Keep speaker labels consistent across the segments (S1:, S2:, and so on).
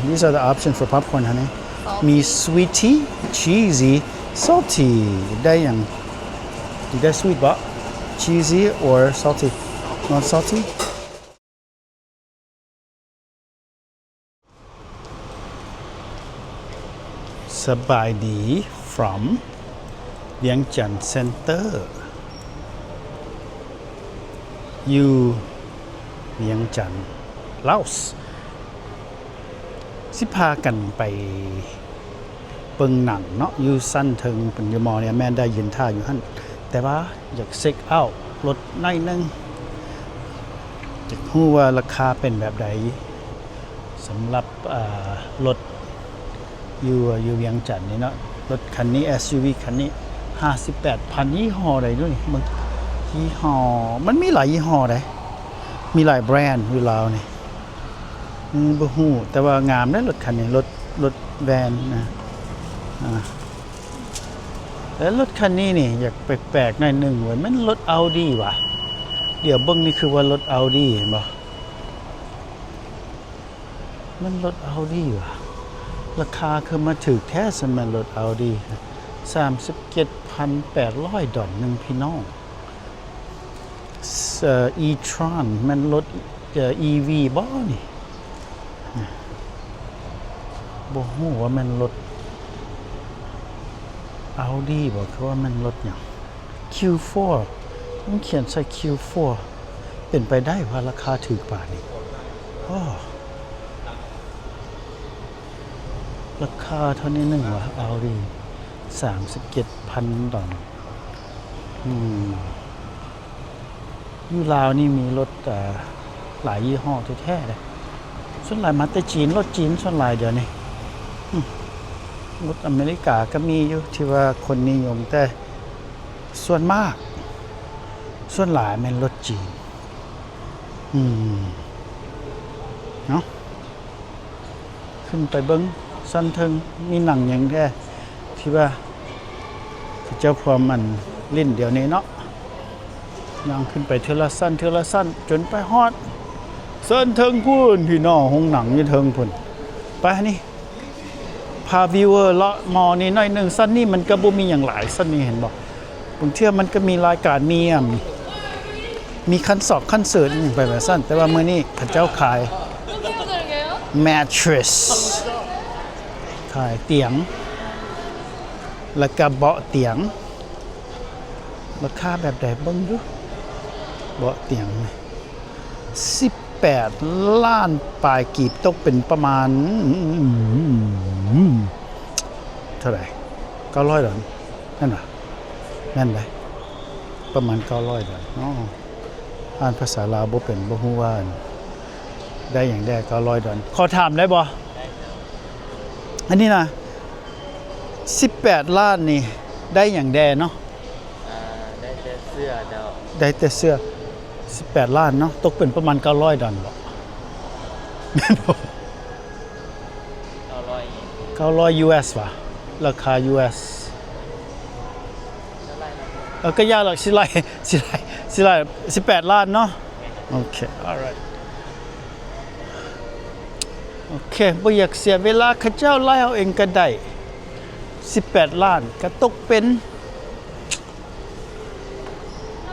S1: these are the options for popcorn honey มี sweetie cheesy salty ได้อย่างได้ sweet บ่ cheesy or salty not saltyสบายดี from เวียงจันทร์ Center อยู่เวียงจันทร์ลาวสิพากันไปเบิ่งหนังเนาะอยู่สั้นถึงเป็นยมอเนี่ยแม่ได้ยืนท่าอยู่หั่นแต่ว่าอยากเช็คเอาท์รถหน่อยนึงอยากรู้ว่าราคาเป็นแบบใดสำหรับรถอยู่เวียงจันทร์นี่เนาะรถคันนี้ SUV คันนี้ 58,000 ยี่ห้อใดด้วยมึงยี่ห้อมันมีหลายยี่ห้อใดมีหลายแบรนด์อยู่ลาวนี่บ่ฮู้แต่ว่างามนะรถคันนี้รถแวนนะแล้วรถคันนี้นี่อยากแปลกๆหน่อยนึงเว้ยมันรถ Audi ว่ะเดี๋ยวเบิ่งนี่คือว่ารถ Audi เห็นบ่มันรถ Audi ว่ะราคาคือมาถูกแท้สำหรับรถ Audi 37,800 ดอลลาร์นึงพี่น้องe-tron มันรถEV บ่นี่บ่ฮู้ว่ามันรถ Audi บ่คือว่ามันรถหยัง Q4 มันเขียนใส่ Q4 เป็นไปได้ว่าราคาถูกกว่านี่ราคาเท่านี้นึงวะ Audi 37,000 ดอลลาร์อยู่ลาวนี่มีรถหลายยี่ห้อแท้ๆเลยส่วนหลายมาแต่จีนรถจีนส่วนหลายเดี๋ยวนี้รถอเมริกาก็มีอยู่ที่ว่าคนนิยมแต่ส่วนมากส่วนหลายเป็นรถจีนเนาะขึ้นไปเบิ้งสั้นถึงมีหนังอย่างแท้ที่ว่าเจ้าพวมันลิ้นเดี๋ยวนี้เนาะยังขึ้นไปเทละสั้นจนไปฮอดเส้นเทิงพูนพี่น้องห้องหนังนี่เทิงพุ่นไปนี่พาวิวเวอร์เลาะมอนี่หน่อยนึงสั้นนี่มันก็บ่มีอย่างหลายสั้นนี่เห็นบ่บางเที่ยมันก็มีรายการมีคันสอบคันเสิร์ตไปแบบสั้นแต่ว่ามื้อนี้เขาเจ้าขาย mattress ขายเตียงแล้วก็เบาะเตียงราคาแบบใดเบิ่งดูเบาะเตียง18 ล้านปลายกีบตกเป็นประมาณเท่าไหร่900 ดอลลาร์นั่นน่ะนั่นไหมประมาณ900 ดอลลาร์อ่านภาษาลาวบ่เป็นบ่ฮู้ว่าได้อย่างได้900 ดอลลาร์ขอถามได้บ่อันนี้นะ18 ล้านนี่ได้อย่างแดเนาะ
S2: ได้แต่เสื้อเดา
S1: ได้แต่เสื้อ18 ล้านเนาะตกเป็นประมาณ900 ดอลลาร์แม่นบ่900 US ว่ะราคา US ก็ยากหรอกสิไล่18 ล้านเนาะโอเค alright โอเคบ่อยากเสียเวลาข้าเจ้าไล่เอาเองก็ได้18 ล้านก็ตกเป็น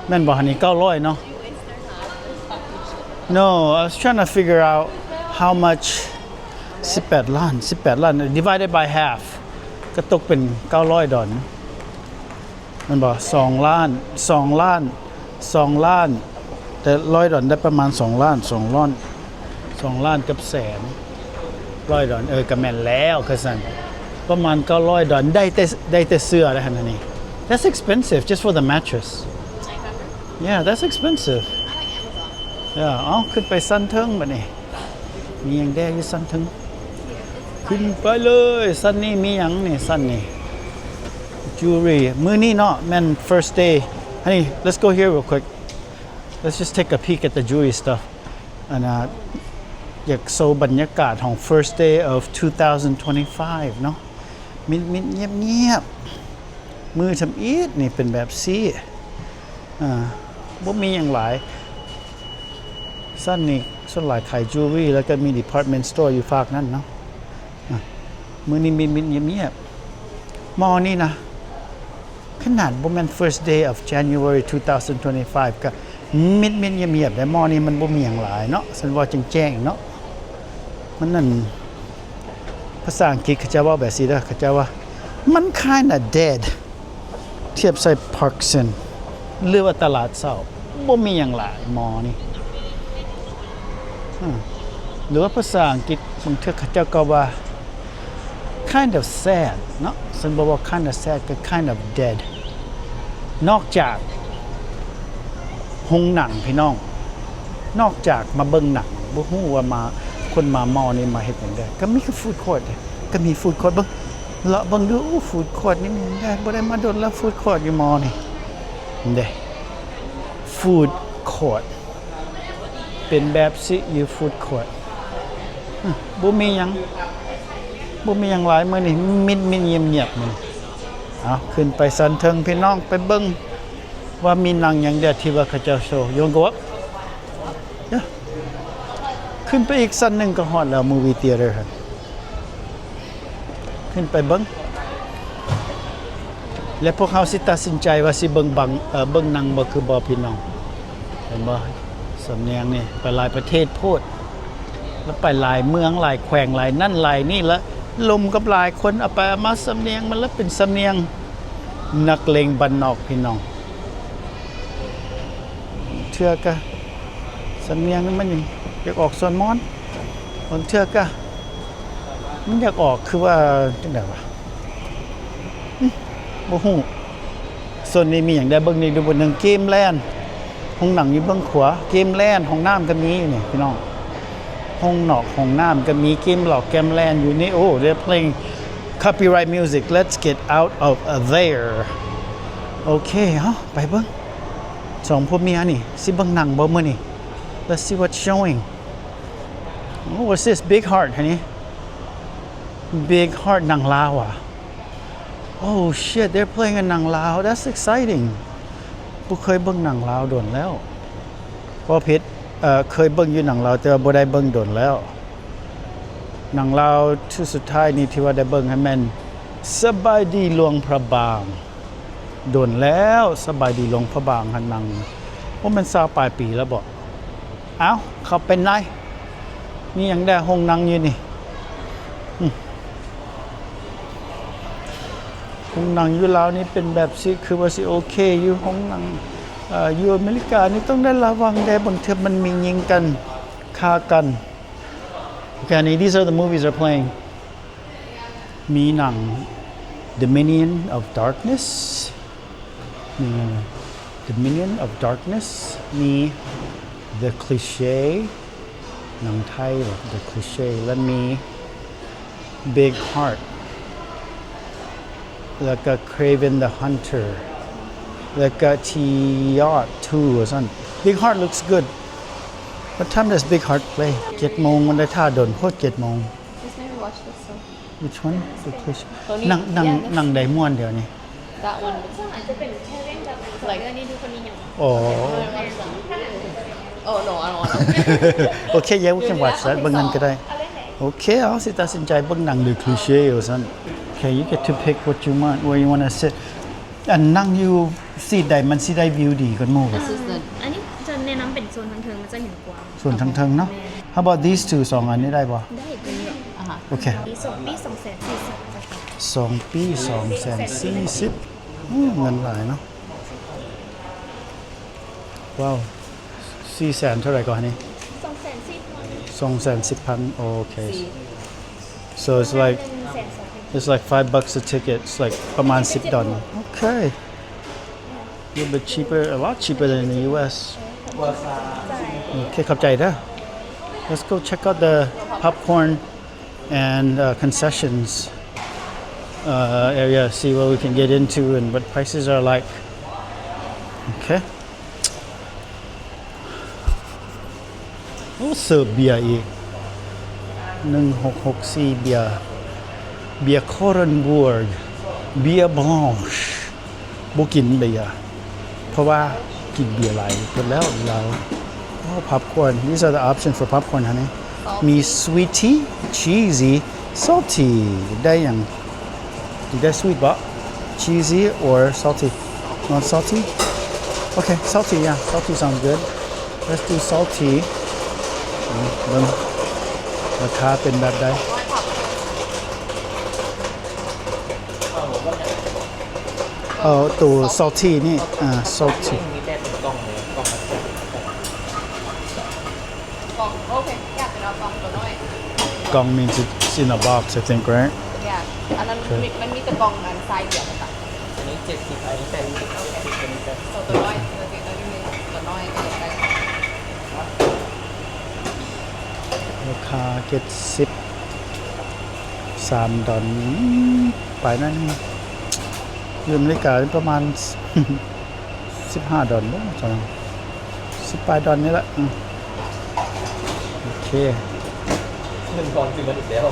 S1: แม่นบ่ฮันนี่900เนาะ No I was trying to figure out how much 18 ล้านdivided by half ก็ตกเป็น900 ดอลลาร์มันบอก2 ล้านแต่100 ดอลลาร์ได้ประมาณ2 ล้านกับแสน100 ดอลลาร์ก็แม่นแล้วคือซั่นประมาณ900 ดอลลาร์ได้แต่เสื้อแล้วหั่นนี่ That's expensive just for the mattress Yeah that's expensive Yeah ขึ้นไปสั้นเทิงบัดนี้มีหยังแดอยู่สั้นเทิงขึ้นไปเลยสั้นนี่มีหยังนี่สั้นนี่ jewelry มื้อนี้เนาะแม่น first day Honey let's go here real quick Let's just take a peek at the jewelry stuff อยากโซบรรยากาศของ first day of 2025 เนาะมิดเงียบมือทำอีดนี่เป็นแบบซี่บ่มีอย่างหลายสั้นนี่ส่วนหลายขาย jewelry แล้วก็มี department store อยู่ฝากนั่นเนาะ มื้อนี้มิดๆเงียบๆมอนี่นะขนาดบ่แม่น first day of January 2025 ก็มิดๆเงียบๆแต่มอนี่มันบ่มีหยังหลายเนาะฉันว่าแจ้งๆเนาะมันนั่นภาษาอังกฤษเขาจะว่าแบบนี้เด้อเขาจะว่ามัน kinda dead เทียบใส่ Parkson หรือว่าตลาดเช้าบ่มีหยังหลายมอนี่หรือว่าภาษาอังกฤษบางเทื่อเขาเจ้าก็ว่า kind of sad เนาะฉันบอกว่า kind of sad ก็ kind of dead นอกจากโรงหนังพี่น้องนอกจากมาเบิ่งหนังบ่ฮู้ว่ามาคนมามอนี่มาเฮ็ดหยังได้ก็มีฟู้ดคอร์ทก็มีฟู้ดคอร์ทเบิ่งเลาะเบิ่งดูฟู้ดคอร์ทนี่มันได้บ่ได้มาโดนแล้วฟู้ดคอร์ทอยู่มอนี่เด้ฟู้ดคอร์ทเป็นแบบสิอยู่ฟู้ดคอร์ทบ่มีหยังหลายมื้อนี่มิดเงียบๆมื้อเอาขึ้นไปสันเทิงพี่น้องไปเบิ่งว่ามีหนังหยังเด็ดที่ว่าเขาเจ้าโชว์โยงก็ว่าขึ้นไปอีกสันหนึ่งก็ฮอดแล้วมูวี่เธียเตอร์ครับขึ้นไปเบิ่งและพวกเขาสิตัดสินใจว่าสิเบิ่งหนังบ่คือบ่พี่น้องเห็นบ่สำเนียงนี่ไปหลายประเทศโพดแล้วไปหลายเมืองหลายแขวงหลายนั่นหลายนี่ละลมกับหลายคนเอาไปเอามาสำเนียงมันแล้วเป็นสำเนียงนักเลงบ้านนอกพี่น้องเทื่อกะสำเนียงนี่มันอยากออกส่วนมอนบางเทื่อกะมันอยากออกคือว่าจังได๋วะบ่ฮู้ส่วนนี้มีหยังได้เบิ่งนี่ดูบนหนึ่งเกมแลนด์ห้องหนังอยู่เบื้องขวาเกมแลนด์ห้องน้ำก็มีอยู่นี่พี่น้องห้องนอกห้องน้ำก็มีเกมหลอกเกมแลนด์อยู่นี่โอ้ they're playing copyright music let's get out of there โอเคเฮาไปเบิ่งสองพ่อเมียนี่สิเบิ่งหนังบ่มื้อนี่ let's see what's showing oh what's this Big Heart honey Big Heart หนังลาวอ่ะ oh shit they're playing a หนังลาว that's exciting บ่เคยเบิ่งหนังลาวโดนแล้วพอเพชรเคยเบิ่งอยู่หนังลาวแต่ว่าบ่ได้เบิ่งโดนแล้วหนังลาวที่สุดท้ายนี่ที่ว่าได้เบิ่งให้แม่นสบายดีหลวงพระบางโดนแล้วสบายดีหลวงพระบางหันหนังว่ามัน20ปลายปีแล้วบ่เอ้าเข้าไปไหนมีหยังได้ห้องหนังอยู่นี่ห้องหนังอยู่ลาวนี่เป็นแบบสิคือว่าสิโอเคอยู่ห้องหนังอยู่อเมริกานี่ต้องได้ระวังได้บางเทื่อมันมียิงกันฆ่ากัน Okay, and these are the movies they're playing มีหนัง Dominion of Darkness มี Dominion of Darkness มี The Cliché หนังไทยแบบ The Cliché และมี Big Heart แล้วก็ Craven the Hunter แล้วก็ T-Yacht 2 or something Big Heart looks good What time does Big Heart play 7 โมงมันได้ท่าโดนโคตร7 โมง
S3: Just never watched this so.
S1: Which one? The Cliché
S3: ตัวนี้
S1: หนัง
S3: yeah, that's-
S1: หนังใดม่วนเดี๋ยวนี้
S3: That one.
S4: อาจจะเป็นแค่เล่นแบบสองเรื่องนี้ดูคนนี้อย่าง
S1: อ๋อ
S3: Oh no, I don't want to.
S1: โอเค yeah we can watch that เบิ่งนั้นก็ได้
S4: เอาเล่นไหน
S1: โอเคเอาสิตัดสินใจเบิ่งหนังหรือ cliché or something Okay you get to pick what you want where you want to sit อันนั่งอยู่ซีทใดมันสิได้วิวดีกว่าหมู่
S3: This is the
S4: อันนี้จะแนะนำเป็นโซนทางเทิงมันจะเห็นกว้าง
S1: ส่วนทางเทิงเนาะ How about these two สองอันนี้ได้บ่
S4: ได้ตัวนี้
S1: โอเค
S4: ปี2 ปี
S1: 2 ปี 240เงินหลายเนาะว้าว400,000เท่าไหร่ก่อนนี่ 210,000 okay so it's like it's like $5 a ticket it's like ประมาณ$10 okay a little bit cheaper a lot cheaper than in the US okay ขอบใจเด้อ let's go check out the popcorn and concessions area see what we can get into and what prices are like okay โอ้เสิร์ฟเบียร์อีก1664เบียร์คอรันบูร์กเบียร์บลองช์บ่กินเบียร์เพราะว่ากินเบียร์หลายคนแล้วเราpopcorn these are the options for popcorn honey มี sweet tea cheesy salty ได้อย่างได้ sweet บ่ cheesy or salty not salty okay salty yeah salty sounds good let's do salty เบิ่งราคาเป็นแบบใดตัว salty นี่salty
S2: มีแต่เป็นกล่องเลยกล่องมันจะ
S3: กล่องโอเคอยากเป็นเอากล่องตัวน้อย
S1: กล่อง means it's in a box I think right
S3: อยากอันนั้นมันมีแต่กล่องอันทรายเดียวกัน
S2: อันนี้70อันนี้เป็น70อันนี้เป็น
S3: ตัวน้อยตัวเล็กตัวนี้ตัวน้อยตัวใหญ่
S1: ราคาเก็ต3 ดอลไปนั่นยืมนาฬิกาประมาณ 15 ดอลบ่จัง18 ดอลนี่แหละโอเค
S2: เงินกองซื้อมาอีกแล้ว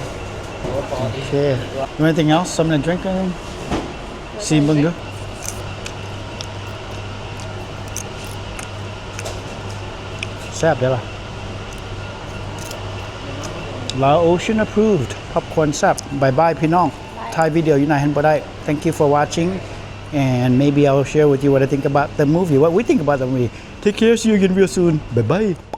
S2: โอ้พอ
S1: โอ
S2: ที่
S1: เค anything else something to drink anything ซีมเบิ่งดูแซ่บเด้อล่ะ Lao Ocean approved popcorn แซ่บ bye bye พี่น้องถ่ายวิดีโออยู่ไหนเห็นบ่ได้ thank you for watching and maybe I'll share with you what I think about the movie what we think about the movie take care see you again real soon bye bye